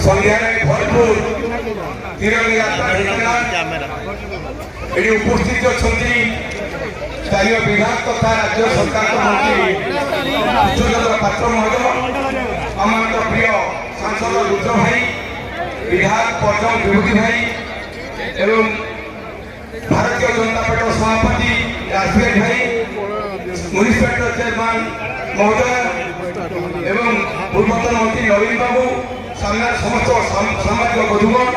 संध्या भरपूर तिरंगा ये उपस्थित अच्छा स्थानीय विभाग तथा राज्य सरकार मंत्री विश्वचंद्र पात्र महोदय आम प्रिय सांसद रुद्र भाई विधायक परजम विभूति भाई एवं भारतीय जनता पार्टी सभापति राजवीर भाई म्यूनिसिपल चेयरमैन महोदय एवं पूर्वतन मंत्री नवीन बाबू सामने समस्त सामाजिक बंधुगण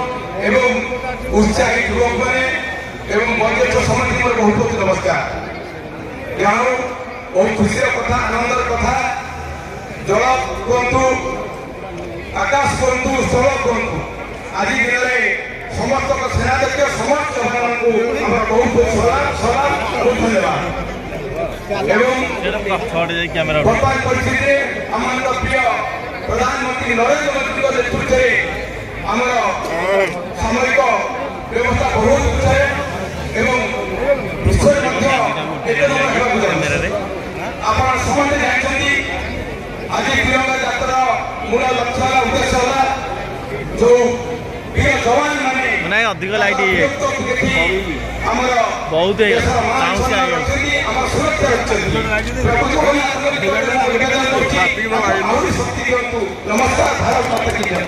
एवं उत्साही युवक मैंने एवं वयोज्येष्ठ समाज बहुत बहुत नमस्कार। यहाँ बहुत खुशी कथा आनंदर कथा जल कहतु आकाश कहतु स्थल कहतु आज दिन में समस्त सेनाध्यक्ष समस्त जवान को बहुत बहुत सलाम और धन्यवाद एवं वर्तमान परिस्थिति आम प्रिय प्रधानमंत्री नरेंद्र मोदी नेतृत्व में आम सामरिक व्यवस्था बहुत उच्च एवं विश्व आप समझते जानते आज तिरंगा यात्रा मूल लक्ष्य उद्देश्य है जो वीर जवान माने अधिक लाइट बहुत नमस्कार भारत माता की जय।